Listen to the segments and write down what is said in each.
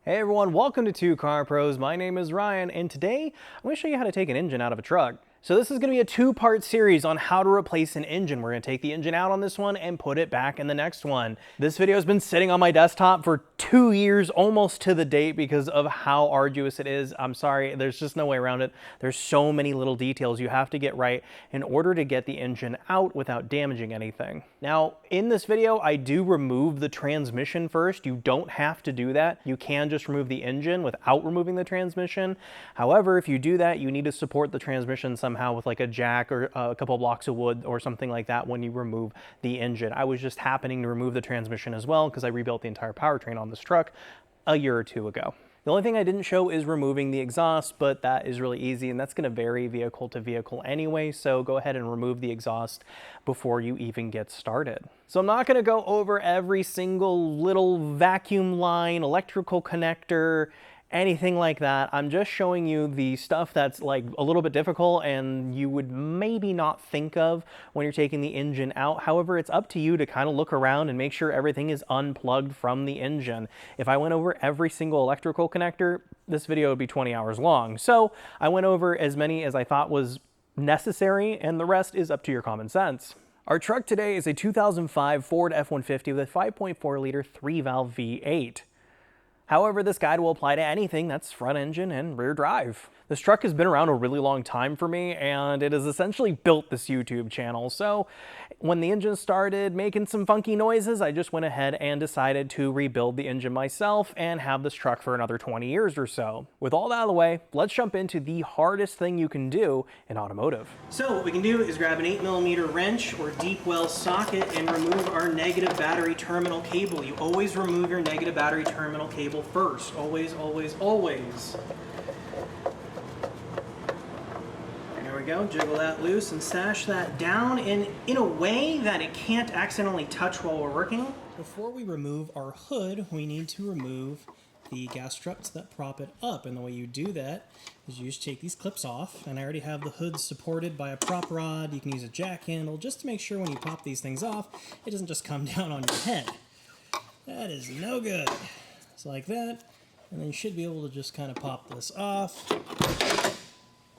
Hey everyone, welcome to Two Car Pros. My name is Ryan, and today I'm going to show you how to take an engine out of a truck. So this is going to be a two-part series on how to replace an engine. We're going to take the engine out on this one and put it back in the next one. This video has been sitting on my desktop for 2 years, almost to the date, because of how arduous it is. I'm sorry, there's just no way around it. There's so many little details you have to get right in order to get the engine out without damaging anything. Now, in this video, I do remove the transmission first. You don't have to do that. You can just remove the engine without removing the transmission. However, if you do that, you need to support the transmission somehow with like a jack or a couple of blocks of wood or something like that when you remove the engine. I was just happening to remove the transmission as well because I rebuilt the entire powertrain on this truck a year or two ago. The only thing I didn't show is removing the exhaust, but that is really easy and that's going to vary vehicle to vehicle anyway, so go ahead and remove the exhaust before you even get started. So I'm not going to go over every single little vacuum line, electrical connector, anything like that. I'm just showing you the stuff that's like a little bit difficult and you would maybe not think of when you're taking the engine out. However, it's up to you to kind of look around and make sure everything is unplugged from the engine. If I went over every single electrical connector, this video would be 20 hours long. So I went over as many as I thought was necessary, and the rest is up to your common sense. Our truck today is a 2005 Ford F-150 with a 5.4 liter 3-valve V8. However, this guide will apply to anything that's front engine and rear drive. This truck has been around a really long time for me, and it has essentially built this YouTube channel. So when the engine started making some funky noises, I just went ahead and decided to rebuild the engine myself and have this truck for another 20 years or so. With all that out of the way, let's jump into the hardest thing you can do in automotive. So what we can do is grab an 8mm wrench or deep well socket and remove our negative battery terminal cable. You always remove your negative battery terminal cable first. Always, always, always. There we go, jiggle that loose and sash that down in a way that it can't accidentally touch while we're working. Before we remove our hood, we need to remove the gas struts that prop it up. And the way you do that is you just take these clips off, and I already have the hood supported by a prop rod. You can use a jack handle just to make sure when you pop these things off, it doesn't just come down on your head. That is no good. It's like that, and then you should be able to just kind of pop this off.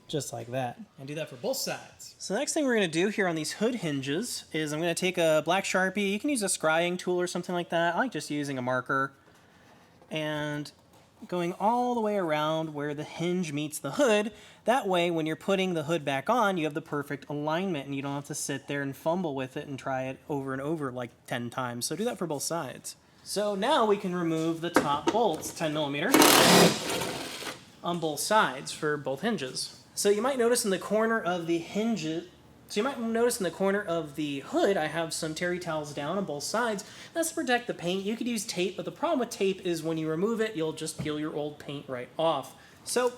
Just like that, and do that for both sides. So the next thing we're going to do here on these hood hinges is I'm going to take a black Sharpie. You can use a scrying tool or something like that. I like just using a marker and going all the way around where the hinge meets the hood. That way, when you're putting the hood back on, you have the perfect alignment and you don't have to sit there and fumble with it and try it over and over like 10 times. So do that for both sides. So now we can remove the top bolts, 10mm, on both sides for both hinges. So you might notice in the corner of the hinges, hood, I have some terry towels down on both sides. That's to protect the paint. You could use tape, but the problem with tape is when you remove it, you'll just peel your old paint right off. So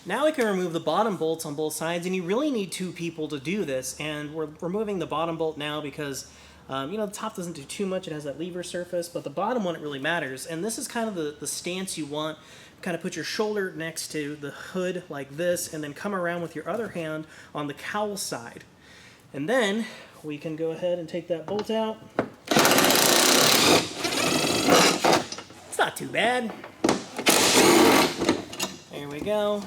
now we can remove the bottom bolts on both sides, and you really need 2 people to do this. And we're removing the bottom bolt now because the top doesn't do too much. It has that lever surface, but the bottom one, it really matters. And this is kind of the stance you want. Kind of put your shoulder next to the hood like this, and then come around with your other hand on the cowl side. And then we can go ahead and take that bolt out. It's not too bad. There we go.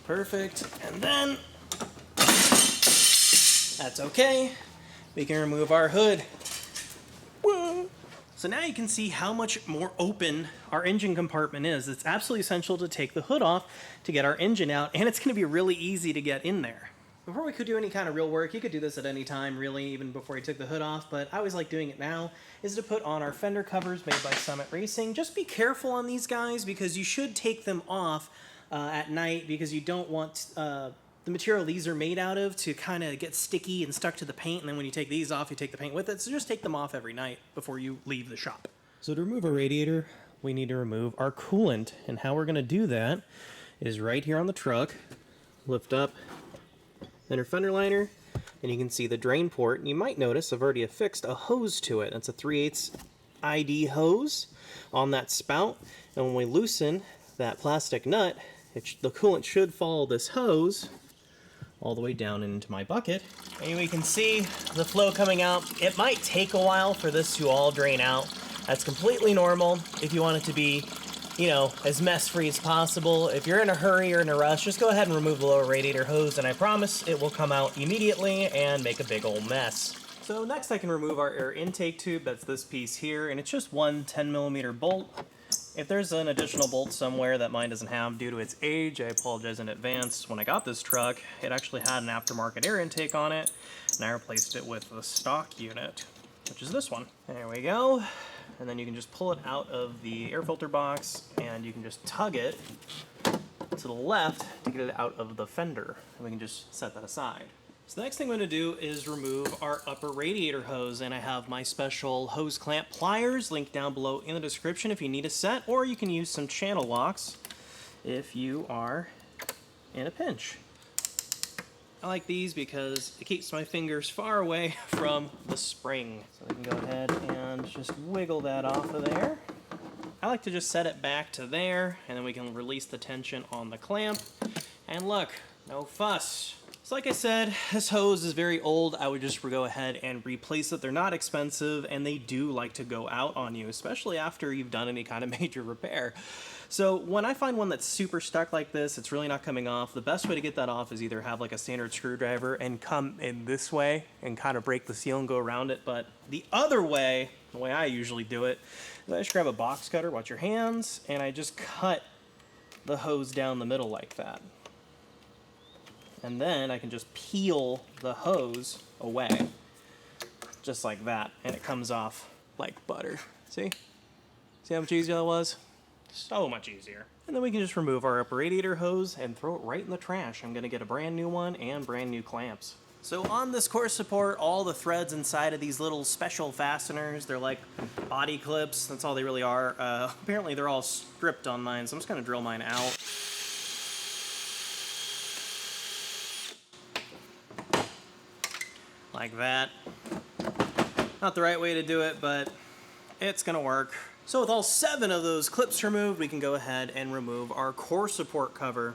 Perfect. And then that's okay. We can remove our hood. Whoa. So now you can see how much more open our engine compartment is. It's absolutely essential to take the hood off to get our engine out, and it's going to be really easy to get in there. Before we could do any kind of real work, you could do this at any time, really, even before you took the hood off, but I always like doing it now, is to put on our fender covers made by Summit Racing. Just be careful on these guys because you should take them off at night because you don't want the material these are made out of to kind of get sticky and stuck to the paint, and then when you take these off, you take the paint with it. So just take them off every night before you leave the shop. So to remove a radiator, we need to remove our coolant, and how we're going to do that is right here on the truck. Lift up inner fender liner, and you can see the drain port, and you might notice I've already affixed a hose to it. That's a 3/8 ID hose on that spout, and when we loosen that plastic nut, the coolant should follow this hose all the way down into my bucket. And we can see the flow coming out. It might take a while for this to all drain out, That's completely normal. If you want it to be, you know, as mess-free as possible. If you're in a hurry or in a rush, just go ahead and remove the lower radiator hose, and I promise it will come out immediately and make a big old mess. So next I can remove our air intake tube. That's this piece here, and it's just one 10mm bolt. If there's an additional bolt somewhere that mine doesn't have due to its age, I apologize in advance. When I got this truck, it actually had an aftermarket air intake on it, and I replaced it with the stock unit, which is this one. There we go. And then you can just pull it out of the air filter box, and you can just tug it to the left to get it out of the fender, and we can just set that aside. So the next thing I'm going to do is remove our upper radiator hose, and I have my special hose clamp pliers linked down below in the description if you need a set, or you can use some channel locks if you are in a pinch. I like these because it keeps my fingers far away from the spring. So I can go ahead and just wiggle that off of there. I like to just set it back to there, and then we can release the tension on the clamp. And look, no fuss. So like I said, this hose is very old. I would just go ahead and replace it. They're not expensive, and they do like to go out on you, especially after you've done any kind of major repair. So when I find one that's super stuck like this, it's really not coming off, the best way to get that off is either have like a standard screwdriver and come in this way and kind of break the seal and go around it. But the other way, the way I usually do it, is I just grab a box cutter, watch your hands, and I just cut the hose down the middle like that. And then I can just peel the hose away, just like that, and it comes off like butter. See? See how much easier that was? So much easier. And then we can just remove our upper radiator hose and throw it right in the trash. I'm gonna get a brand new one and brand new clamps. So on this core support, all the threads inside of these little special fasteners, they're like body clips. That's all they really are. Apparently they're all stripped on mine, so I'm just gonna drill mine out. Like that. Not the right way to do it, but it's gonna work. So with all 7 of those clips removed, we can go ahead and remove our core support cover.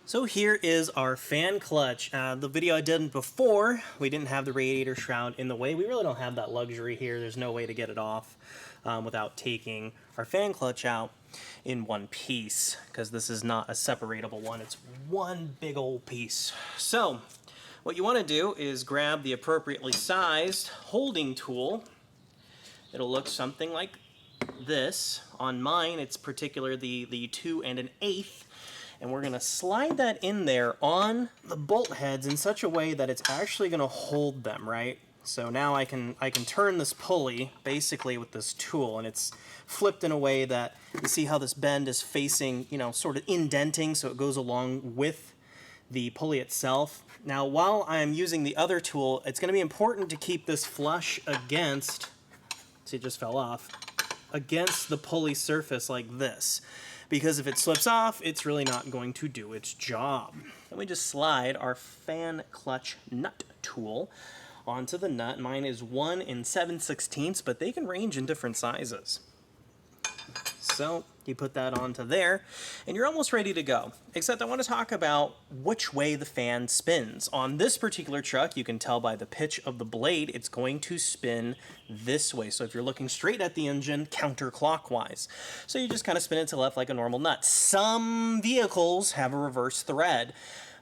So here is our fan clutch. The video I did before, we didn't have the radiator shroud in the way. We really don't have that luxury here. There's no way to get it off without taking our fan clutch out in one piece, because this is not a separatable one. It's one big old piece. So what you want to do is grab the appropriately sized holding tool. It'll look something like this. On mine, it's particularly the 2 1/8, and we're going to slide that in there on the bolt heads in such a way that it's actually going to hold them, right? So now I can turn this pulley basically with this tool, and it's flipped in a way that you see how this bend is facing, you know, sort of indenting, so it goes along with the pulley itself. Now, while I'm using the other tool, it's going to be important to keep this flush against, see, it just fell off, against the pulley surface like this, because if it slips off, it's really not going to do its job. Then we just slide our fan clutch nut tool onto the nut. Mine is 1 7/16, but they can range in different sizes. So you put that onto there, and you're almost ready to go. Except I want to talk about which way the fan spins. On this particular truck, you can tell by the pitch of the blade, it's going to spin this way. So if you're looking straight at the engine, counterclockwise. So you just kind of spin it to the left like a normal nut. Some vehicles have a reverse thread.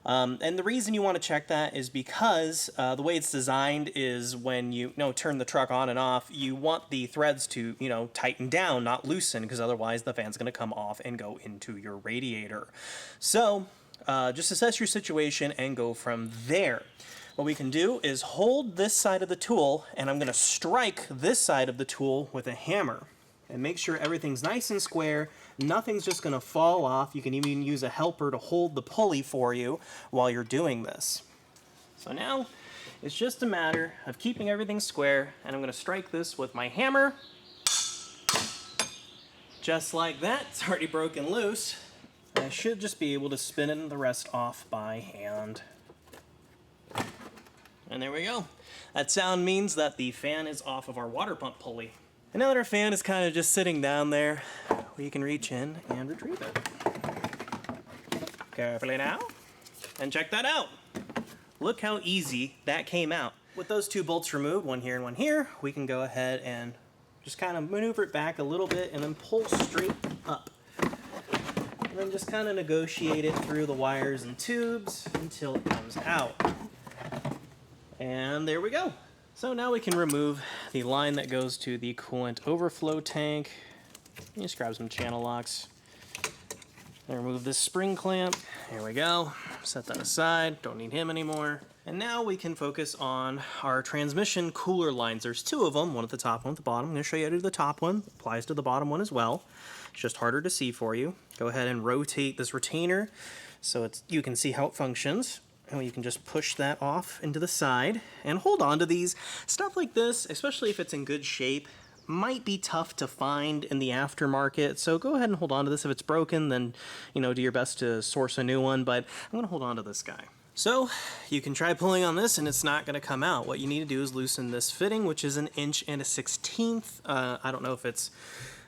And the reason you want to check that is because the way it's designed is when you turn the truck on and off, you want the threads to tighten down, not loosen, because otherwise the fan's going to come off and go into your radiator. So just assess your situation and go from there. What we can do is hold this side of the tool, and I'm going to strike this side of the tool with a hammer. And make sure everything's nice and square. Nothing's just going to fall off. You can even use a helper to hold the pulley for you while you're doing this. So now it's just a matter of keeping everything square, and I'm going to strike this with my hammer. Just like that. It's already broken loose. And I should just be able to spin the rest off by hand. And there we go. That sound means that the fan is off of our water pump pulley. And now that our fan is kind of just sitting down there, we can reach in and retrieve it. Carefully now. And check that out. Look how easy that came out. With those 2 bolts removed, one here and one here, we can go ahead and Just kind of maneuver it back a little bit and then pull straight up. And then just kind of negotiate it through the wires and tubes until it comes out. And there we go. So now we can remove the line that goes to the coolant overflow tank. Just grab some channel locks. And remove this spring clamp. There we go. Set that aside. Don't need him anymore. And now we can focus on our transmission cooler lines. There's two of them, one at the top, one at the bottom. I'm going to show you how to do the top one. Applies to the bottom one as well. It's just harder to see for you. Go ahead and rotate this retainer so you can see how it functions. And you can just push that off into the side and hold on to these. Stuff like this, especially if it's in good shape, might be tough to find in the aftermarket, so go ahead and hold on to this. If it's broken, then do your best to source a new one, but I'm going to hold on to this guy. So you can try pulling on this and it's not going to come out. What you need to do is loosen this fitting, which is 1 1/16". I don't know if it's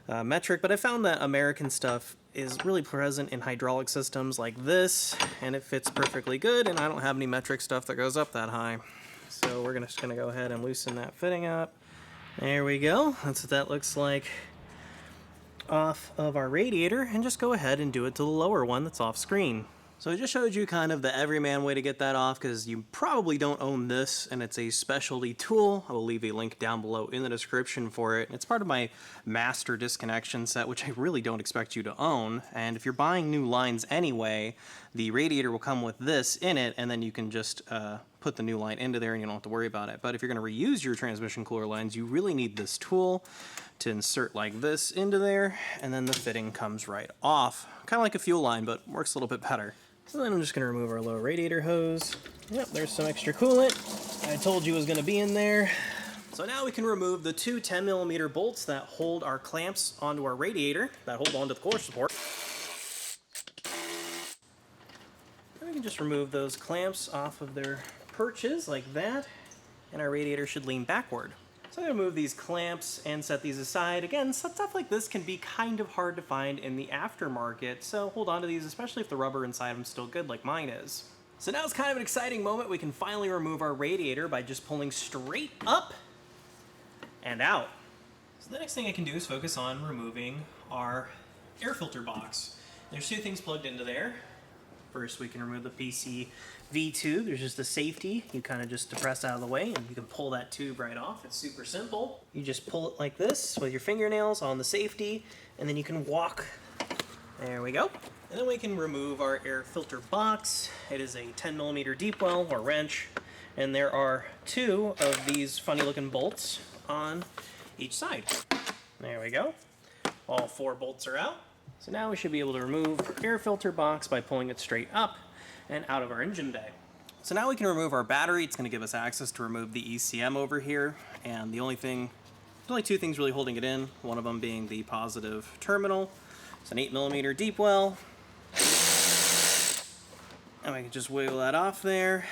metric, but I found that American stuff is really present in hydraulic systems like this, and it fits perfectly good, and I don't have any metric stuff that goes up that high. So we're just going to go ahead and loosen that fitting up. There we go. That's what that looks like off of our radiator, and just go ahead and do it to the lower one that's off screen. So I just showed you kind of the everyman way to get that off, because you probably don't own this, and it's a specialty tool. I will leave a link down below in the description for it. It's part of my master disconnection set, which I really don't expect you to own. And if you're buying new lines anyway, the radiator will come with this in it, and then you can just put the new line into there and you don't have to worry about it. But if you're going to reuse your transmission cooler lines, you really need this tool to insert like this into there, and then the fitting comes right off. Kind of like a fuel line, but works a little bit better. So then I'm just going to remove our low radiator hose. Yep, there's some extra coolant I told you was going to be in there. So now we can remove the two 10mm bolts that hold our clamps onto our radiator, that hold onto the core support. Then we can just remove those clamps off of their perches like that, and our radiator should lean backward. So I'm going to move these clamps and set these aside. Again, stuff like this can be kind of hard to find in the aftermarket, so hold on to these, especially if the rubber inside them is still good like mine is. So now it's kind of an exciting moment. We can finally remove our radiator by just pulling straight up and out. So the next thing I can do is focus on removing our air filter box. There's two things plugged into there. First, we can remove the PCV tube. There's just a safety. You kind of just depress out of the way and you can pull that tube right off. It's super simple. You just pull it like this with your fingernails on the safety, and then you can walk. There we go. And then we can remove our air filter box. It is a 10mm deep well or wrench, and there are two of these funny looking bolts on each side. There we go. All 4 bolts are out. So now we should be able to remove our air filter box by pulling it straight up and out of our engine bay. So now we can remove our battery. It's going to give us access to remove the ECM over here. And there's only 2 things really holding it in, one of them being the positive terminal. It's an 8mm deep well. And we can just wiggle that off there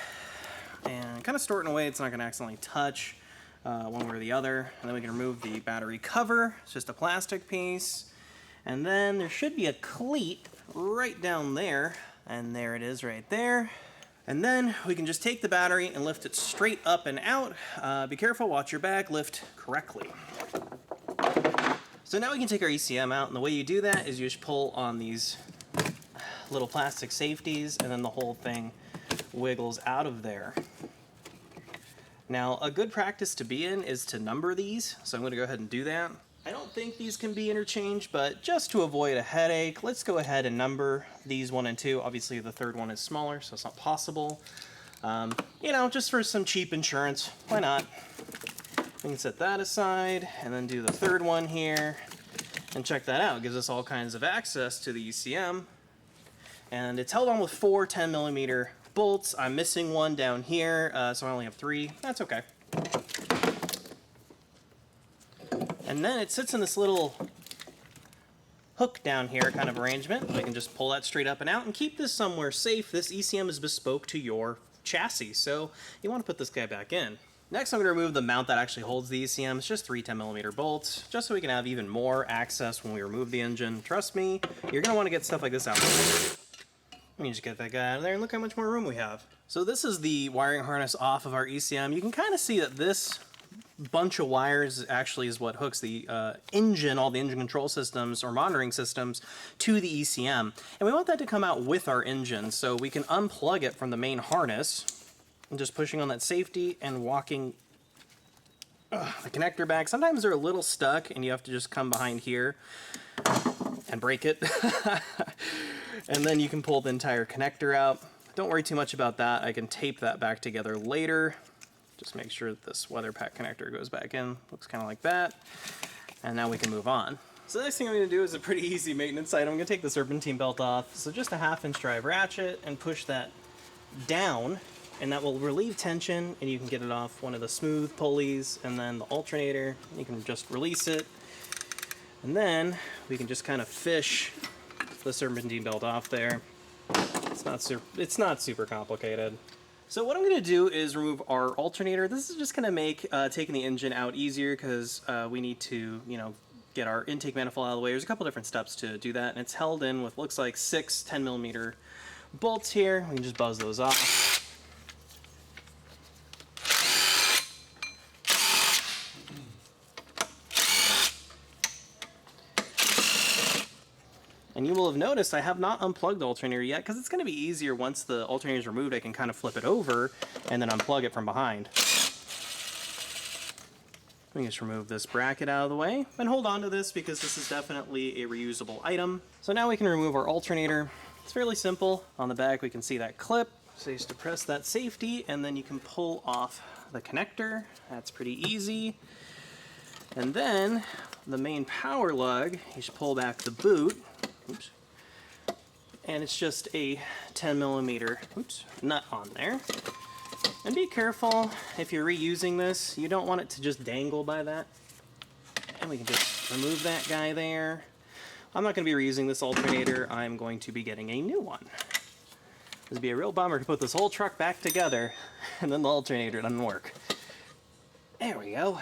and kind of store it in a way it's not going to accidentally touch one way or the other. And then we can remove the battery cover. It's just a plastic piece. And then there should be a cleat right down there, and there it is right there. And then we can just take the battery and lift it straight up and out. Be careful, watch your back, lift correctly. So now we can take our ECM out, and the way you do that is you just pull on these little plastic safeties, and then the whole thing wiggles out of there. Now, a good practice to be in is to number these, so I'm going to go ahead and do that. I don't think these can be interchanged, but just to avoid a headache, let's go ahead and number these 1 and 2. Obviously, the third one is smaller, so it's not possible. Just for some cheap insurance, why not? We can set that aside, and then do the third one here, and check that out. It gives us all kinds of access to the ECM, and it's held on with 4 10mm bolts. I'm missing one down here, so I only have 3. That's okay. And then it sits in this little hook down here kind of arrangement. I can just pull that straight up and out and keep this somewhere safe. This ECM is bespoke to your chassis, so you want to put this guy back in. Next, I'm going to remove the mount that actually holds the ECM. It's just 3 10mm bolts, just so we can have even more access when we remove the engine. Trust me, you're going to want to get stuff like this out. Let me just get that guy out of there and look how much more room we have. So this is the wiring harness off of our ECM. You can kind of see that this bunch of wires actually is what hooks the engine, all the engine control systems or monitoring systems, to the ECM. And we want that to come out with our engine, so we can unplug it from the main harness and just pushing on that safety and walking the connector back. Sometimes they're a little stuck and you have to just come behind here and break it. And then you can pull the entire connector out. Don't worry too much about that. I can tape that back together later. Just make sure that this weather pack connector goes back in. Looks kind of like that. And now we can move on. So the next thing I'm going to do is a pretty easy maintenance item. I'm going to take the serpentine belt off. So just a 1/2 inch drive ratchet and push that down, and that will relieve tension, and you can get it off one of the smooth pulleys, and then the alternator. You can just release it. And then we can just kind of fish the serpentine belt off there. It's not super complicated. So what I'm going to do is remove our alternator. This is just going to make taking the engine out easier because we need to, get our intake manifold out of the way. There's a couple different steps to do that, and it's held in with, looks like 6 10mm bolts here. We can just buzz those off. And you will have noticed I have not unplugged the alternator yet because it's going to be easier once the alternator is removed. I can kind of flip it over and then unplug it from behind. Let me just remove this bracket out of the way and hold on to this because this is definitely a reusable item. So now we can remove our alternator. It's fairly simple. On the back we can see that clip. So you just depress that safety and then you can pull off the connector. That's pretty easy. And then the main power lug, you just pull back the boot. Oops. And it's just a 10mm nut on there. And be careful if you're reusing this, you don't want it to just dangle by that. And we can just remove that guy there. I'm not going to be reusing this alternator, I'm going to be getting a new one. This would be a real bummer to put this whole truck back together and then the alternator doesn't work. There we go.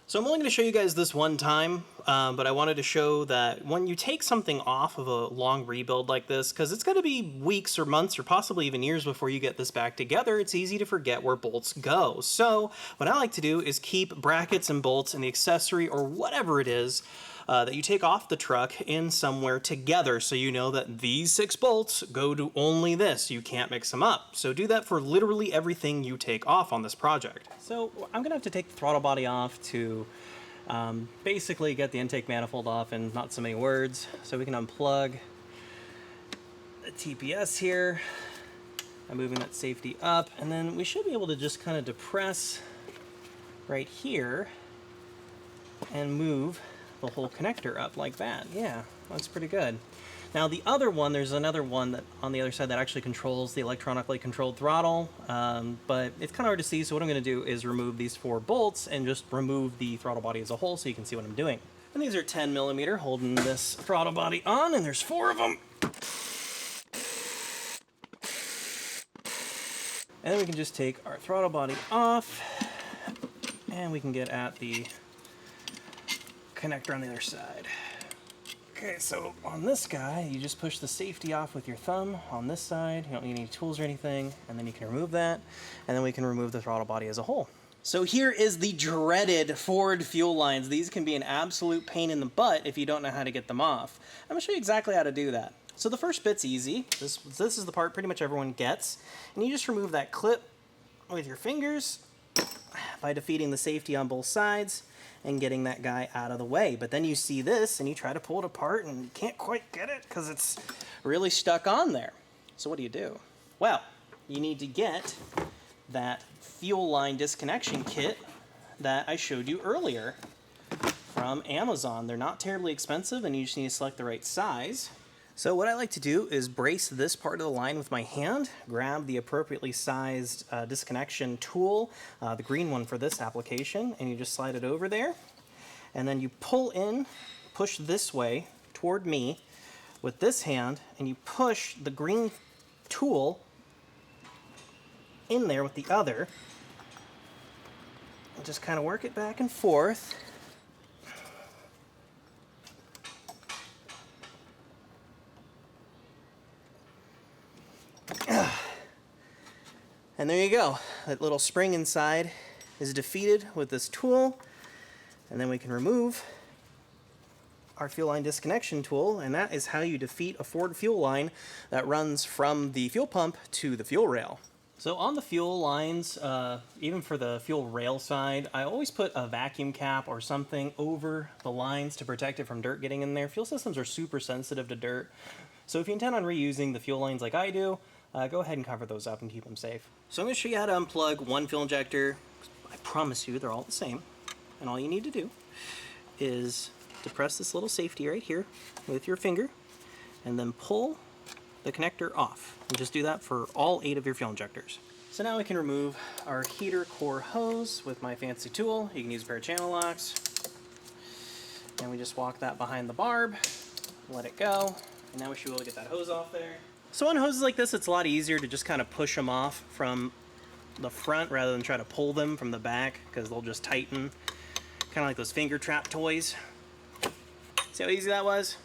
So I'm only going to show you guys this one time, but I wanted to show that when you take something off of a long rebuild like this, because it's going to be weeks or months or possibly even years before you get this back together, it's easy to forget where bolts go. So what I like to do is keep brackets and bolts and the accessory or whatever it is that you take off the truck in somewhere together, so you know that these 6 bolts go to only this. You can't mix them up. So do that for literally everything you take off on this project. So I'm gonna have to take the throttle body off to basically get the intake manifold off in not so many words. So we can unplug the TPS here by moving that safety up, and then we should be able to just kind of depress right here and move the whole connector up like that. Yeah, that's pretty good. Now the other one, there's another one that on the other side that actually controls the electronically controlled throttle, but it's kind of hard to see, so what I'm going to do is remove these 4 bolts and just remove the throttle body as a whole so you can see what I'm doing. And these are 10mm holding this throttle body on, and there's 4 of them. And then we can just take our throttle body off and we can get at the connector on the other side. Okay, so on this guy, you just push the safety off with your thumb on this side. You don't need any tools or anything, and then you can remove that, and then we can remove the throttle body as a whole. So here is the dreaded Ford fuel lines. These can be an absolute pain in the butt if you don't know how to get them off. I'm gonna show you exactly how to do that. So the first bit's easy. This is the part pretty much everyone gets, and you just remove that clip with your fingers by defeating the safety on both sides and getting that guy out of the way. But then you see this and you try to pull it apart and you can't quite get it because it's really stuck on there. So what do? Well, you need to get that fuel line disconnection kit that I showed you earlier from Amazon. They're not terribly expensive and you just need to select the right size. So what I like to do is brace this part of the line with my hand, grab the appropriately sized disconnection tool, the green one for this application, and you just slide it over there. And then you pull in, push this way toward me with this hand, and you push the green tool in there with the other. And just kind of work it back and forth. And there you go. That little spring inside is defeated with this tool, and then we can remove our fuel line disconnection tool, and that is how you defeat a Ford fuel line that runs from the fuel pump to the fuel rail. So on the fuel lines, even for the fuel rail side, I always put a vacuum cap or something over the lines to protect it from dirt getting in there. Fuel systems are super sensitive to dirt, so if you intend on reusing the fuel lines like I do, go ahead and cover those up and keep them safe. So I'm going to show you how to unplug one fuel injector. I promise you they're all the same, and all you need to do is depress this little safety right here with your finger, and then pull the connector off. And just do that for all 8 of your fuel injectors. So now we can remove our heater core hose with my fancy tool. You can use a pair of channel locks. And we just walk that behind the barb, let it go, and now we should be able to get that hose off there. So on hoses like this, it's a lot easier to just kind of push them off from the front rather than try to pull them from the back, because they'll just tighten. Kind of like those finger trap toys. See how easy that was?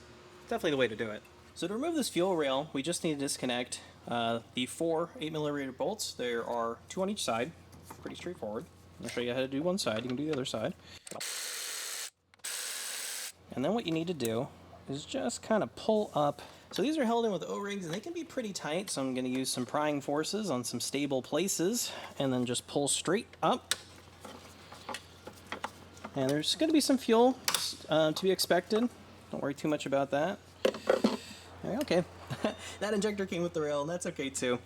Definitely the way to do it. So to remove this fuel rail, we just need to disconnect the 4 8mm bolts. There are 2 on each side. Pretty straightforward. I'll show you how to do one side. You can do the other side. And then what you need to do is just kind of pull up. So these are held in with O-rings, and they can be pretty tight, so I'm going to use some prying forces on some stable places, and then just pull straight up. And there's going to be some fuel to be expected. Don't worry too much about that. Okay, that injector came with the rail, and that's okay too.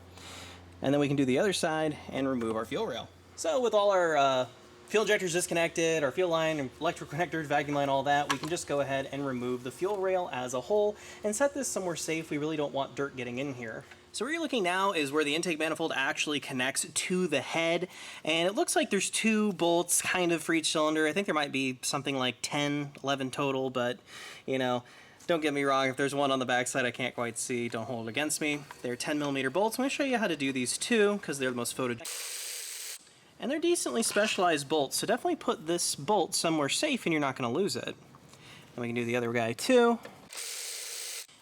And then we can do the other side and remove our fuel rail. So with all our fuel injectors disconnected, our fuel line, electrical connectors, vacuum line, all that, we can just go ahead and remove the fuel rail as a whole and set this somewhere safe. We really don't want dirt getting in here. So where you're looking now is where the intake manifold actually connects to the head, and it looks like there's 2 bolts kind of for each cylinder. I think there might be something like 10, 11 total, but you know, don't get me wrong, if there's one on the backside I can't quite see, don't hold it against me. They're 10mm bolts. I'm going to show you how to do these too, because they're the most photogenic. And they're decently specialized bolts, so definitely put this bolt somewhere safe and you're not going to lose it. And we can do the other guy too.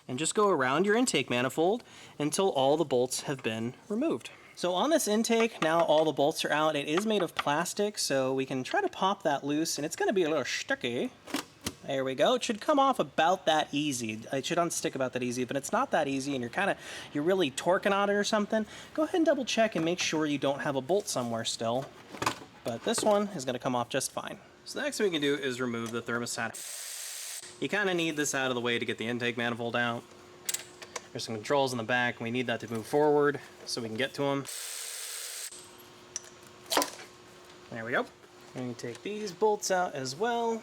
And just go around your intake manifold until all the bolts have been removed. So on this intake, now all the bolts are out. It is made of plastic, so we can try to pop that loose, and it's going to be a little sticky. There we go. It should come off about that easy. It should unstick about that easy, but it's not that easy and you're really torquing on it or something. Go ahead and double check and make sure you don't have a bolt somewhere still. But this one is going to come off just fine. So the next thing we can do is remove the thermostat. You kind of need this out of the way to get the intake manifold out. There's some controls in the back, and we need that to move forward so we can get to them. There we go. And we take these bolts out as well.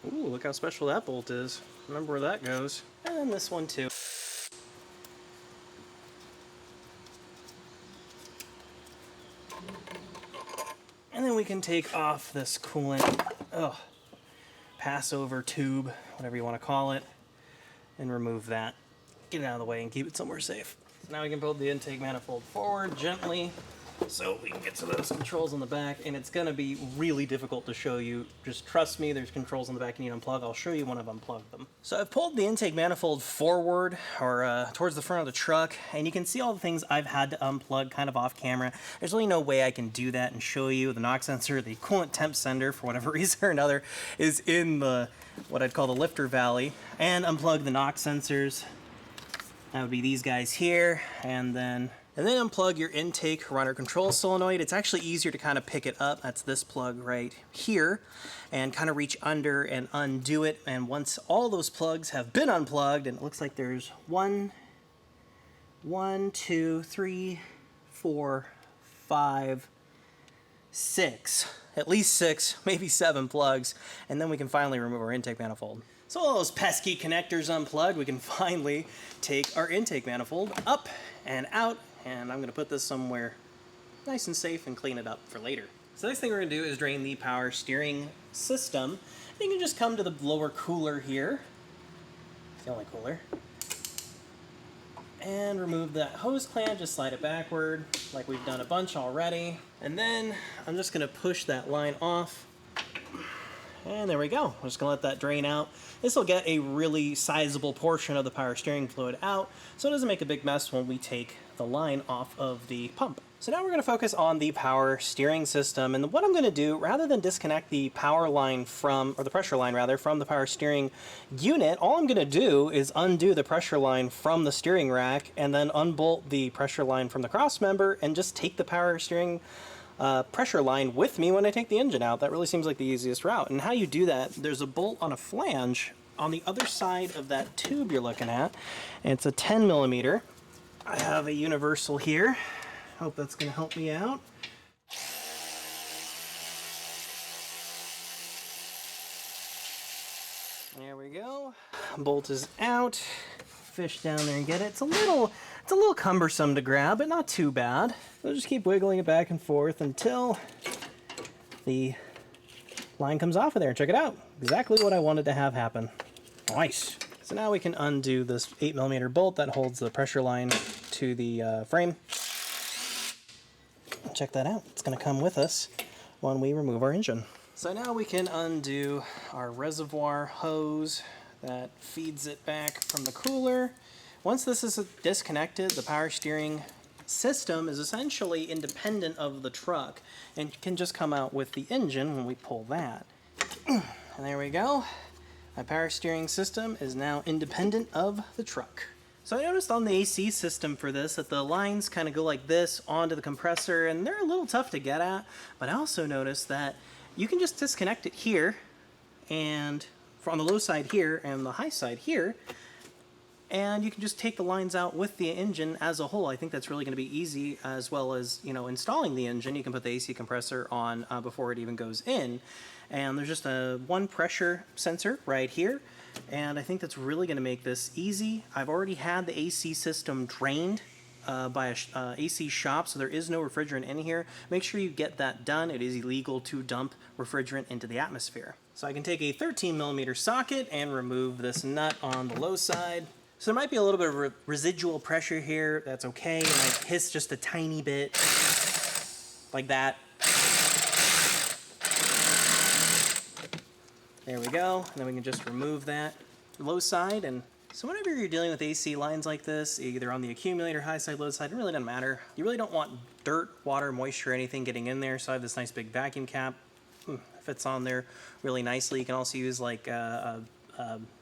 Ooh, look how special that bolt is. Remember where that goes. And this one too. And then we can take off this coolant, pass-over tube, whatever you want to call it, and remove that. Get it out of the way and keep it somewhere safe. So now we can pull the intake manifold forward gently so we can get to those controls on the back, and it's going to be really difficult to show you. Just trust me, there's controls on the back you need to unplug. I'll show you when I've unplugged them. So I've pulled the intake manifold forward, or towards the front of the truck, and you can see all the things I've had to unplug kind of off camera. There's really no way I can do that and show you. The knock sensor, the coolant temp sender, for whatever reason or another, is in the, what I'd call the lifter valley, and unplug the knock sensors. That would be these guys here, and then unplug your intake runner control solenoid. It's actually easier to kind of pick it up. That's this plug right here, and kind of reach under and undo it. And once all those plugs have been unplugged, and it looks like there's 1, 2, 3, 4, 5, 6, at least 6, maybe 7 plugs, and then we can finally remove our intake manifold. So all those pesky connectors unplugged, we can finally take our intake manifold up and out. And I'm going to put this somewhere nice and safe and clean it up for later. So the next thing we're going to do is drain the power steering system. And you can just come to the lower cooler here. It's the only cooler. And remove that hose clamp, just slide it backward like we've done a bunch already. And then I'm just going to push that line off. And there we go. I'm just going to let that drain out. This will get a really sizable portion of the power steering fluid out, so it doesn't make a big mess when we take the line off of the pump. So now we're going to focus on the power steering system, and what I'm going to do, rather than disconnect the power line from, or the pressure line rather, from the power steering unit, all I'm going to do is undo the pressure line from the steering rack and then unbolt the pressure line from the cross member and just take the power steering pressure line with me when I take the engine out. That really seems like the easiest route. And how you do that, there's a bolt on a flange on the other side of that tube you're looking at, and it's a 10 millimeter. I have a universal here. Hope that's going to help me out. There we go. Bolt is out. Fish down there and get it. It's a little cumbersome to grab, but not too bad. We'll just keep wiggling it back and forth until the line comes off of there. Check it out. Exactly what I wanted to have happen. Nice. So now we can undo this 8 millimeter bolt that holds the pressure line to the frame. Check that out. It's going to come with us when we remove our engine. So now we can undo our reservoir hose that feeds it back from the cooler. Once this is disconnected, the power steering system is essentially independent of the truck and can just come out with the engine when we pull that. And there we go. My power steering system is now independent of the truck. So I noticed on the AC system for this that the lines kind of go like this onto the compressor, and they're a little tough to get at, but I also noticed that you can just disconnect it here, and on the low side here and the high side here, and you can just take the lines out with the engine as a whole. I think that's really going to be easy, as well as, you know, installing the engine. You can put the AC compressor on before it even goes in, and there's just one pressure sensor right here. And I think that's really going to make this easy. I've already had the AC system drained by a AC shop, so there is no refrigerant in here. Make sure you get that done. It is illegal to dump refrigerant into the atmosphere. So I can take a 13 millimeter socket and remove this nut on the low side. So there might be a little bit of residual pressure here. That's okay. It might hiss just a tiny bit, like that. There we go, and then we can just remove that low side. And so whenever you're dealing with AC lines like this, either on the accumulator, high side, low side, it really doesn't matter. You really don't want dirt, water, moisture, anything getting in there. So I have this nice big vacuum cap. Fits on there really nicely. You can also use like a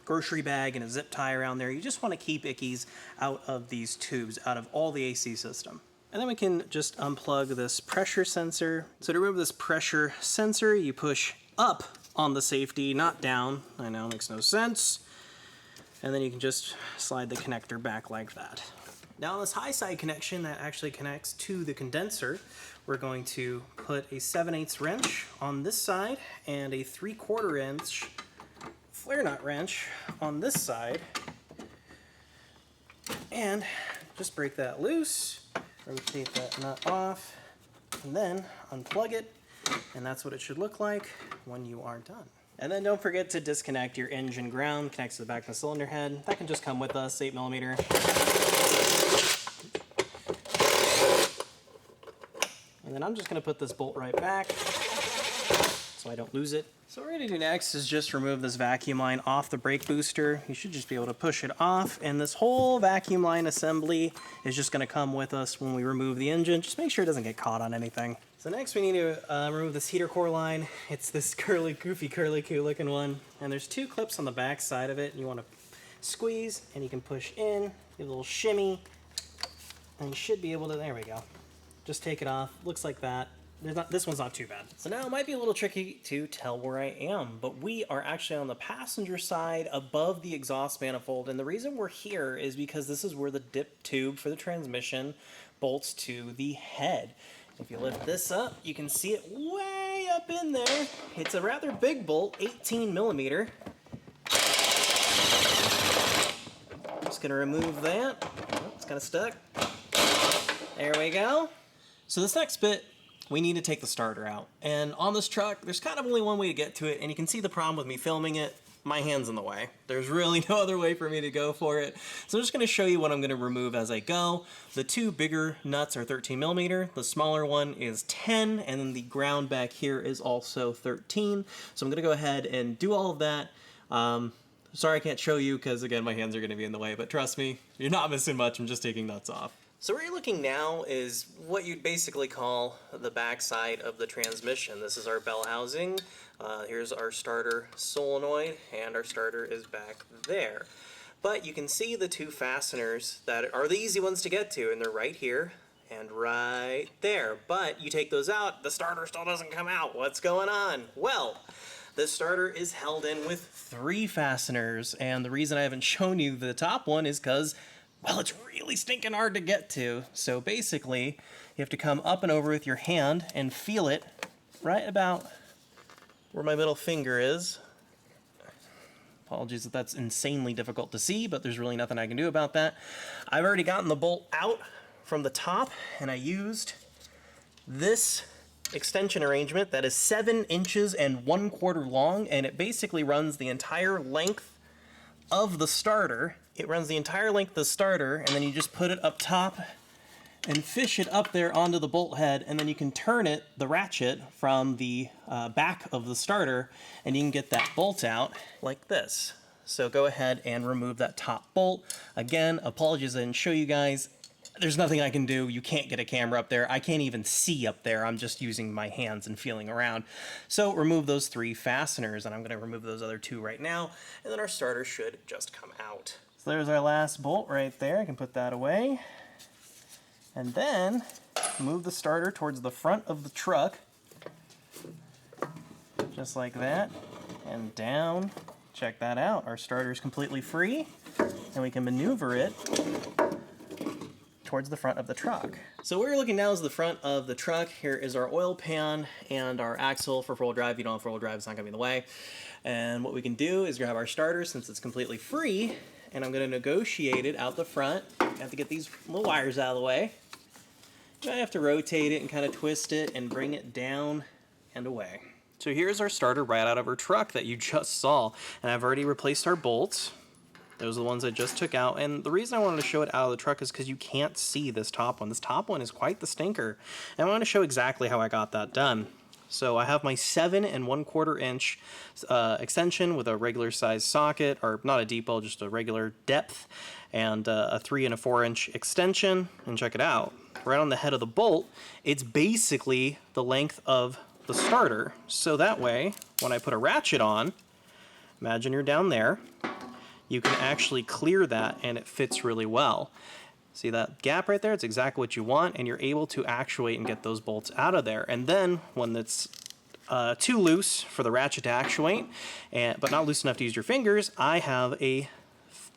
grocery bag and a zip tie around there. You just want to keep ickies out of these tubes, out of all the AC system. And then we can just unplug this pressure sensor. So to remove this pressure sensor, you push up on the safety, not down. I know, makes no sense. And then you can just slide the connector back like that. Now on this high side connection that actually connects to the condenser, we're going to put a 7/8 wrench on this side and a 3/4 inch flare nut wrench on this side. And just break that loose, rotate that nut off, and then unplug it. And that's what it should look like when you are done. And then don't forget to disconnect your engine ground, connects to the back of the cylinder head. That can just come with us, 8 millimeter. And then I'm just gonna put this bolt right back so I don't lose it. So what we're gonna do next is just remove this vacuum line off the brake booster. You should just be able to push it off, and this whole vacuum line assembly is just gonna come with us when we remove the engine. Just make sure it doesn't get caught on anything. So next we need to remove this heater core line. It's this goofy curly-coo looking one. And there's 2 clips on the back side of it. You want to squeeze and you can push in, give a little shimmy, and you should be able to, there we go. Just take it off, looks like that. This one's not too bad. So now it might be a little tricky to tell where I am, but we are actually on the passenger side above the exhaust manifold. And the reason we're here is because this is where the dip tube for the transmission bolts to the head. If you lift this up, you can see it way up in there. It's a rather big bolt, 18 millimeter. Just gonna remove that. Oh, it's kind of stuck. There we go. So this next bit, we need to take the starter out. And on this truck, there's kind of only one way to get to it, and you can see the problem with me filming it. My hand's in the way. There's really no other way for me to go for it. So I'm just gonna show you what I'm gonna remove as I go. The 2 bigger nuts are 13 millimeter. The smaller one is 10, and then the ground back here is also 13. So I'm gonna go ahead and do all of that. Sorry I can't show you because again, my hands are gonna be in the way, but trust me, you're not missing much. I'm just taking nuts off. So where you're looking now is what you'd basically call the back side of the transmission. This is our bell housing. Here's our starter solenoid, and our starter is back there. But you can see the two fasteners that are the easy ones to get to, and they're right here and right there. But you take those out, the starter still doesn't come out. What's going on? Well, the starter is held in with 3 fasteners, and the reason I haven't shown you the top one is because, well, it's really stinking hard to get to. So basically, you have to come up and over with your hand and feel it right about where my middle finger is. Apologies if that's insanely difficult to see, but there's really nothing I can do about that. I've already gotten the bolt out from the top, and I used this extension arrangement that is 7 inches and 1/4 long, and it basically runs the entire length of the starter. It runs the entire length of the starter, and then you just put it up top and fish it up there onto the bolt head, and then you can turn it, the ratchet, from the back of the starter, and you can get that bolt out like this. So go ahead and remove that top bolt. Again, apologies I didn't show you guys. There's nothing I can do. You can't get a camera up there. I can't even see up there. I'm just using my hands and feeling around. So remove those 3 fasteners, and I'm going to remove those other 2 right now, and then our starter should just come out. So there's our last bolt right there. I can put that away. And then move the starter towards the front of the truck, just like that, and down. Check that out. Our starter is completely free, and we can maneuver it towards the front of the truck. So where you're looking now is the front of the truck. Here is our oil pan and our axle for 4-wheel drive. If you don't have 4-wheel drive, it's not gonna be in the way. And what we can do is grab our starter since it's completely free, and I'm gonna negotiate it out the front. I have to get these little wires out of the way. I have to rotate it and kind of twist it and bring it down and away. So here's our starter right out of our truck that you just saw. And I've already replaced our bolts. Those are the ones I just took out. And the reason I wanted to show it out of the truck is because you can't see this top one. This top one is quite the stinker. And I want to show exactly how I got that done. So I have my 7 1/4 inch extension with a regular size socket, or not a depot, just a regular depth, and a 3 4 inch extension. And check it out. Right on the head of the bolt, it's basically the length of the starter. So that way, when I put a ratchet on, imagine you're down there, you can actually clear that and it fits really well. See that gap right there? It's exactly what you want, and you're able to actuate and get those bolts out of there. And then when it's too loose for the ratchet to actuate, but not loose enough to use your fingers, I have a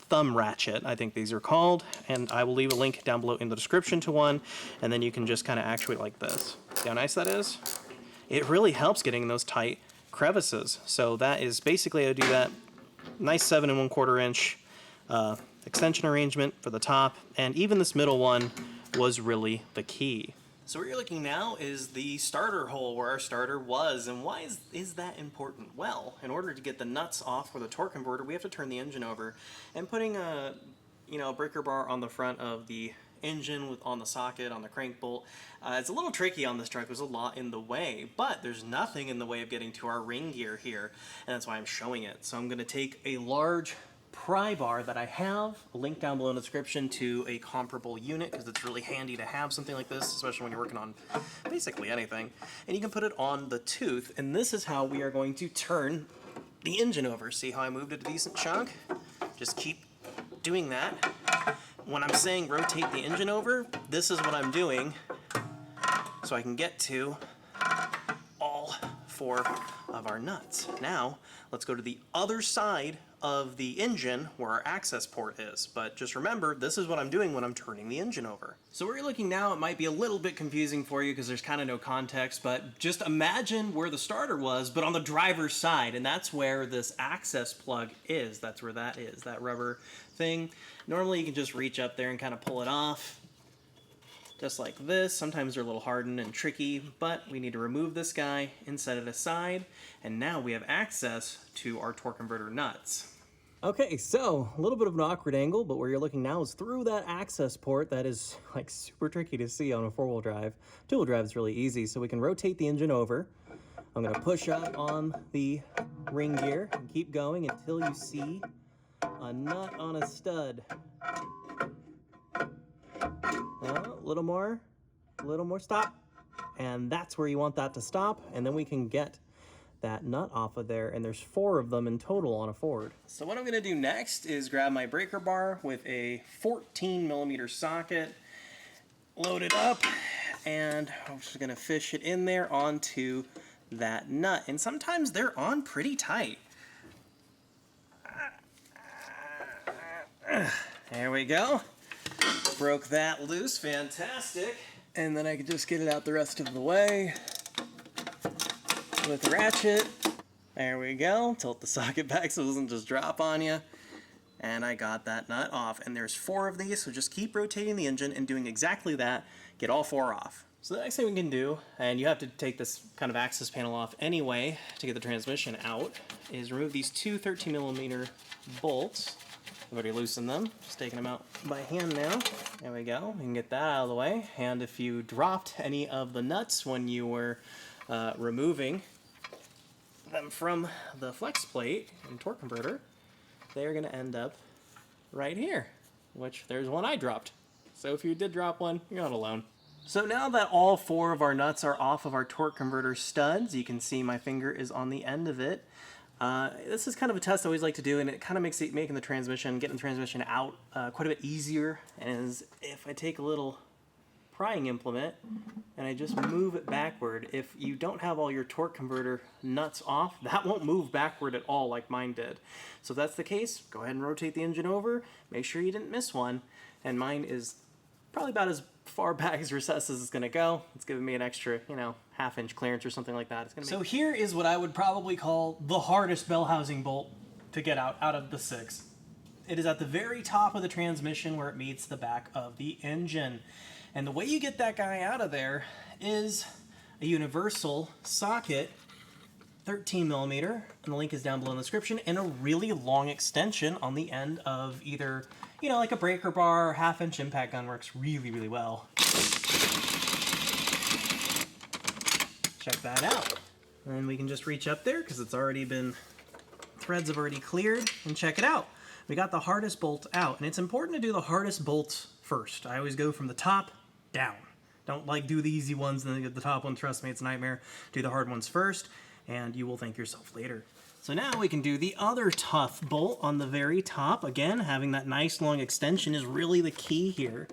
thumb ratchet, I think these are called, and I will leave a link down below in the description to one, and then you can just kind of actuate like this. See how nice that is? It really helps getting those tight crevices. So that is basically how to do that. Nice 7 1/4 inch extension arrangement for the top, and even this middle one was really the key. So where you're looking now is the starter hole where our starter was, and why is that important? Well, in order to get the nuts off for the torque converter, we have to turn the engine over, and putting a breaker bar on the front of the engine on the socket, on the crank bolt, it's a little tricky on this truck. There's a lot in the way, but there's nothing in the way of getting to our ring gear here, and that's why I'm showing it. So I'm going to take a large pry bar that I have, a link down below in the description to a comparable unit, because it's really handy to have something like this, especially when you're working on basically anything. And you can put it on the tooth, and this is how we are going to turn the engine over. See how I moved it a decent chunk? Just keep doing that. When I'm saying rotate the engine over, this is what I'm doing so I can get to all 4 of our nuts. Now, let's go to the other side of the engine where our access port is. But just remember, this is what I'm doing when I'm turning the engine over. So where you're looking now, it might be a little bit confusing for you because there's kind of no context, but just imagine where the starter was, but on the driver's side, and that's where this access plug is. That's where that is, that rubber thing. Normally you can just reach up there and kind of pull it off, just like this. Sometimes they're a little hardened and tricky, but we need to remove this guy and set it aside, and now we have access to our torque converter nuts. Okay, so a little bit of an awkward angle, but where you're looking now is through that access port that is like super tricky to see on a 4-wheel drive. 2-wheel drive is really easy, so we can rotate the engine over. I'm gonna push up on the ring gear and keep going until you see a nut on a stud. Well, little more, stop. And that's where you want that to stop. And then we can get that nut off of there. And there's 4 of them in total on a Ford. So what I'm gonna do next is grab my breaker bar with a 14mm socket, load it up, and I'm just gonna fish it in there onto that nut. And sometimes they're on pretty tight. There we go. Broke that loose, fantastic. And then I can just get it out the rest of the way with the ratchet. There we go. Tilt the socket back so it doesn't just drop on you. And I got that nut off. And there's 4 of these, so just keep rotating the engine and doing exactly that. Get all 4 off. So the next thing we can do, and you have to take this kind of access panel off anyway to get the transmission out, is remove these 2 13mm bolts. I've already loosened them, just taking them out by hand now. There we go, we can get that out of the way. And if you dropped any of the nuts when you were removing them from the flex plate and torque converter, they're gonna end up right here, which there's one I dropped. So if you did drop one, you're not alone. So now that all 4 of our nuts are off of our torque converter studs, you can see my finger is on the end of it. This is kind of a test I always like to do, and it kind of makes making the transmission, getting the transmission out quite a bit easier. As if I take a little prying implement and I just move it backward, if you don't have all your torque converter nuts off, that won't move backward at all like mine did. So if that's the case, go ahead and rotate the engine over, make sure you didn't miss one, and mine is probably about as far back as recessed as it's gonna go. It's giving me an extra, you know, ½ inch clearance or something like that. It's gonna so here is what I would probably call the hardest bell housing bolt to get out of the 6. It is at the very top of the transmission where it meets the back of the engine. And the way you get that guy out of there is a universal socket, 13mm, and the link is down below in the description, and a really long extension on the end of either, you know, like a breaker bar or ½ inch impact gun works really, really well. Check that out. And we can just reach up there because it's already been, threads have already cleared, and check it out. We got the hardest bolt out, and it's important to do the hardest bolts first. I always go from the top down. Don't like do the easy ones and then get the top one, trust me, it's a nightmare. Do the hard ones first, and you will thank yourself later. So now we can do the other tough bolt on the very top. Again, having that nice long extension is really the key here.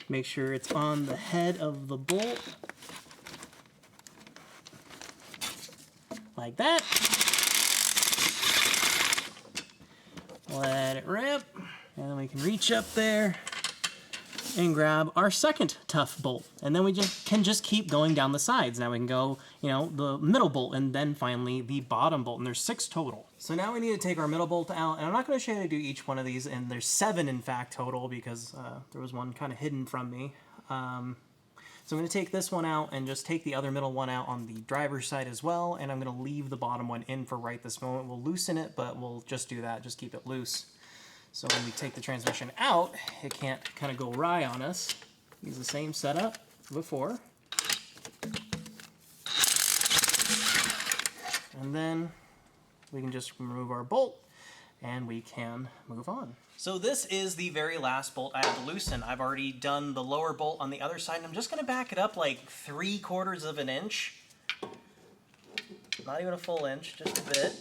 Make sure it's on the head of the bolt. Like that. Let it rip. And then we can reach up there and grab our second tough bolt. And then we can just keep going down the sides. Now we can go, you know, the middle bolt and then finally the bottom bolt. And there's 6 total. So now we need to take our middle bolt out. And I'm not going to show you how to do each one of these. And there's 7 in fact total because there was one kind of hidden from me. So I'm going to take this one out and just take the other middle one out on the driver's side as well. And I'm going to leave the bottom one in for right this moment. We'll loosen it, but we'll just do that. Just keep it loose. So when we take the transmission out, it can't kind of go awry on us. Use the same setup before. And then we can just remove our bolt and we can move on. So this is the very last bolt I have to loosen. I've already done the lower bolt on the other side, and I'm just gonna back it up like 3/4 of an inch. Not even a full inch, just a bit.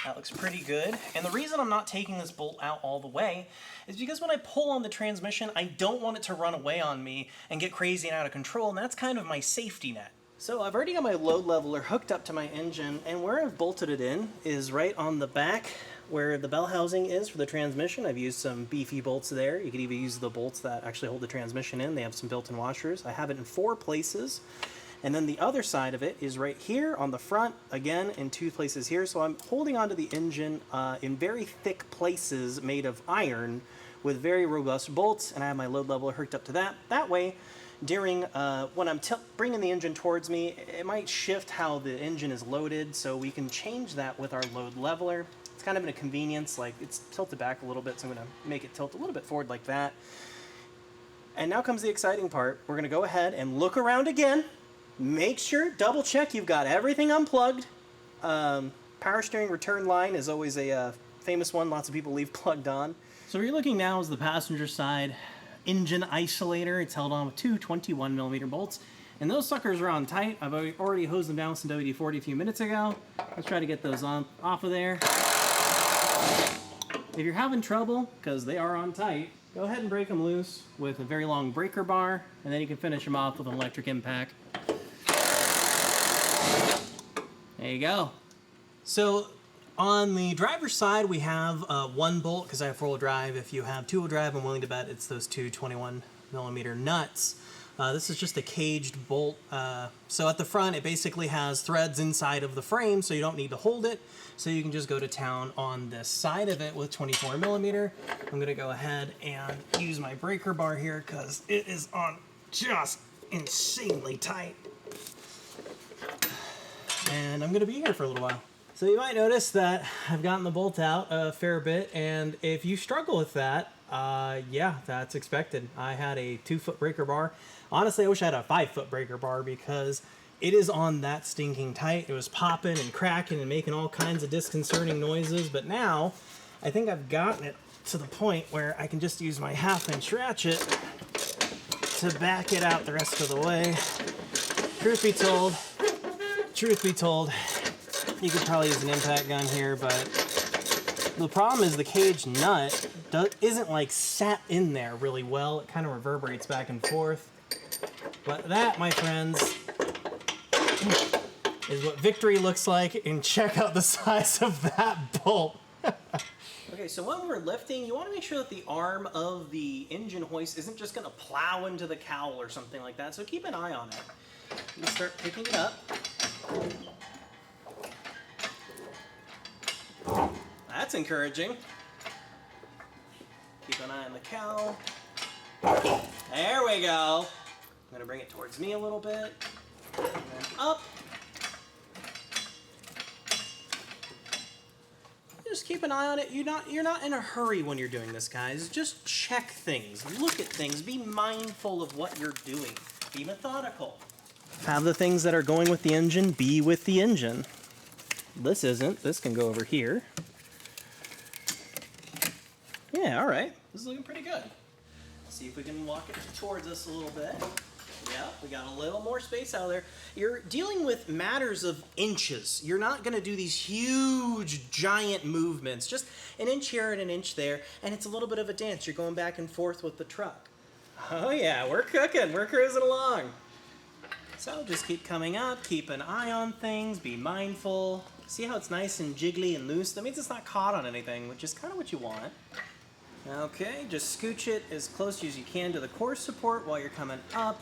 That looks pretty good. And the reason I'm not taking this bolt out all the way is because when I pull on the transmission, I don't want it to run away on me and get crazy and out of control, and that's kind of my safety net. So I've already got my load leveler hooked up to my engine, and where I've bolted it in is right on the back where the bell housing is for the transmission. I've used some beefy bolts there. You could even use the bolts that actually hold the transmission in. They have some built-in washers. I have it in 4 places. And then the other side of it is right here on the front, again, in 2 places here. So I'm holding onto the engine in very thick places made of iron with very robust bolts, and I have my load leveler hooked up to that. That way, during when I'm bringing the engine towards me, it might shift how the engine is loaded, so we can change that with our load leveler. It's kind of an convenience, like it's tilted back a little bit, so I'm gonna make it tilt a little bit forward like that. And now comes the exciting part. We're gonna go ahead and look around again. Make sure, double check you've got everything unplugged. Power steering return line is always a famous one lots of people leave plugged on. So what you're looking now is the passenger side engine isolator. It's held on with two 21mm bolts. And those suckers are on tight. I've already hosed them down with some WD-40 a few minutes ago. Let's try to get those off of there. If you're having trouble, because they are on tight, go ahead and break them loose with a very long breaker bar, and then you can finish them off with an electric impact. There you go. So on the driver's side, we have one bolt, because I have four-wheel drive. If you have two-wheel drive, I'm willing to bet it's those two 21mm nuts. This is just a caged bolt. So at the front, it basically has threads inside of the frame, so you don't need to hold it. So you can just go to town on this side of it with 24mm. I'm gonna go ahead and use my breaker bar here because it is on just insanely tight. And I'm gonna be here for a little while. So you might notice that I've gotten the bolt out a fair bit, and if you struggle with that, yeah, that's expected. I had a 2-foot breaker bar. Honestly, I wish I had a 5-foot breaker bar because it is on that stinking tight. It was popping and cracking and making all kinds of disconcerting noises, but now I think I've gotten it to the point where I can just use my 1/2-inch ratchet to back it out the rest of the way. Truth be told, you could probably use an impact gun here, but the problem is the cage nut isn't like sat in there really well. It kind of reverberates back and forth. But that, my friends, is what victory looks like, and check out the size of that bolt. Okay, so when we're lifting, you want to make sure that the arm of the engine hoist isn't just going to plow into the cowl or something like that, so keep an eye on it. You start picking it up. That's encouraging. Keep an eye on the cowl. There we go. I'm going to bring it towards me a little bit. And then up. Just keep an eye on it. You're not in a hurry when you're doing this, guys. Just check things. Look at things. Be mindful of what you're doing. Be methodical. Have the things that are going with the engine be with the engine. This isn't. This can go over here. Yeah, all right. This is looking pretty good. Let's see if we can walk it towards us a little bit. Yeah, we got a little more space out there. You're dealing with matters of inches. You're not going to do these huge, giant movements. Just an inch here and an inch there, and it's a little bit of a dance. You're going back and forth with the truck. Oh yeah, we're cooking. We're cruising along. So just keep coming up, keep an eye on things, be mindful. See how it's nice and jiggly and loose? That means it's not caught on anything, which is kind of what you want. Okay, just scooch it as close as you can to the core support while you're coming up.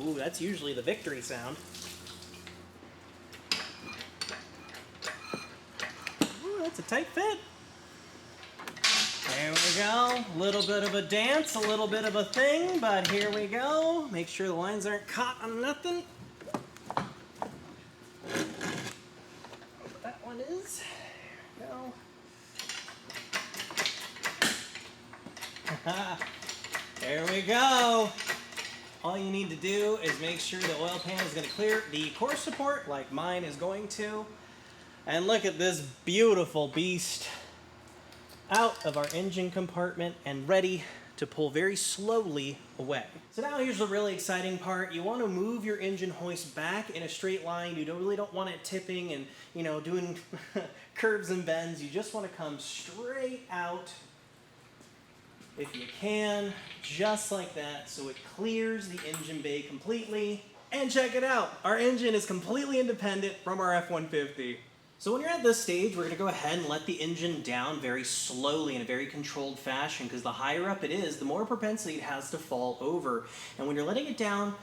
Ooh, that's usually the victory sound. Ooh, that's a tight fit. There we go. A little bit of a dance, a little bit of a thing, but here we go. Make sure the lines aren't caught on nothing. That one is. There we go. There we go. All you need to do is make sure the oil pan is going to clear the core support like mine is going to. And look at this beautiful beast out of our engine compartment and ready to pull very slowly away. So now here's the really exciting part. You want to move your engine hoist back in a straight line. You really don't want it tipping and, you know, doing curves and bends. You just want to come straight out if you can, just like that, so it clears the engine bay completely. And check it out, our engine is completely independent from our F-150. So when you're at this stage, we're going to go ahead and let the engine down very slowly in a very controlled fashion, because the higher up it is, the more propensity it has to fall over. And when you're letting it down,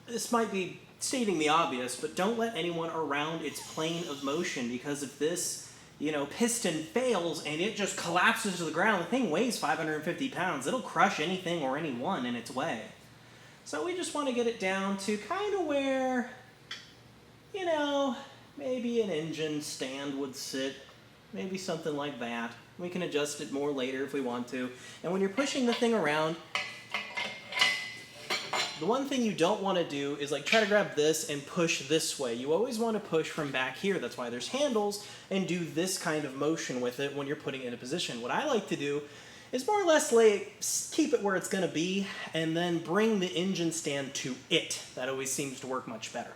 this might be stating the obvious, but don't let anyone around its plane of motion, because if this, you know, piston fails and it just collapses to the ground, the thing weighs 550 pounds. It'll crush anything or anyone in its way. So we just want to get it down to kind of where, you know, maybe an engine stand would sit, maybe something like that. We can adjust it more later if we want to. And when you're pushing the thing around, The one thing you don't want to do is like try to grab this and push this way. You always want to push from back here. That's why there's handles, and do this kind of motion with it when you're putting it in a position. What I like to do is more or less keep it where it's going to be, and then bring the engine stand to it. That always seems to work much better.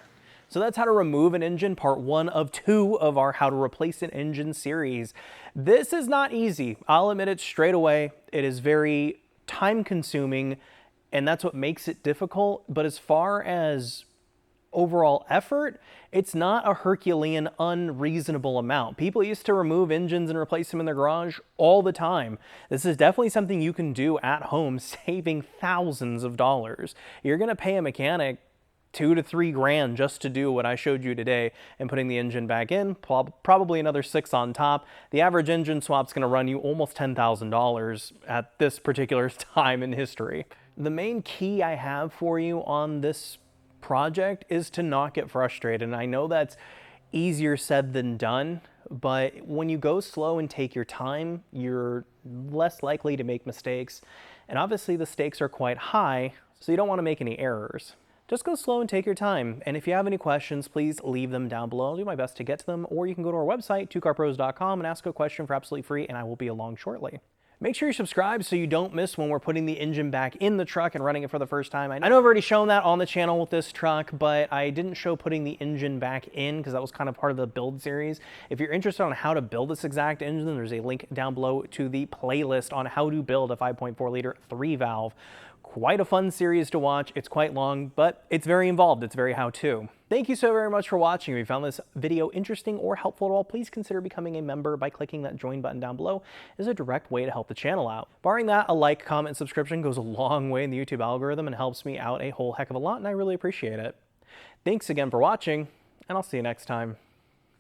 So that's how to remove an engine, part 1 of 2 of our how to replace an engine series. This is not easy. I'll admit it straight away. It is very time consuming, and that's what makes it difficult. But as far as overall effort, it's not a Herculean, unreasonable amount. People used to remove engines and replace them in their garage all the time. This is definitely something you can do at home, saving thousands of dollars. You're going to pay a mechanic $2 to $3 grand just to do what I showed you today and putting the engine back in, probably another $6 on top. The average engine swap's going to run you almost $10,000 at this particular time in history. The main key I have for you on this project is to not get frustrated. And I know that's easier said than done, but when you go slow and take your time, you're less likely to make mistakes. And obviously the stakes are quite high, so you don't want to make any errors. Just go slow and take your time. And if you have any questions, please leave them down below. I'll do my best to get to them, or you can go to our website, 2carpros.com, and ask a question for absolutely free, and I will be along shortly. Make sure you subscribe so you don't miss when we're putting the engine back in the truck and running it for the first time. I know I've already shown that on the channel with this truck, but I didn't show putting the engine back in because that was kind of part of the build series. If you're interested on how to build this exact engine, there's a link down below to the playlist on how to build a 5.4 liter 3-valve. Quite a fun series to watch. It's quite long, but it's very involved. It's very how-to. Thank you so very much for watching. If you found this video interesting or helpful at all, please consider becoming a member by clicking that join button down below. It's a direct way to help the channel out. Barring that, a like, comment, and subscription goes a long way in the YouTube algorithm and helps me out a whole heck of a lot, and I really appreciate it. Thanks again for watching, and I'll see you next time.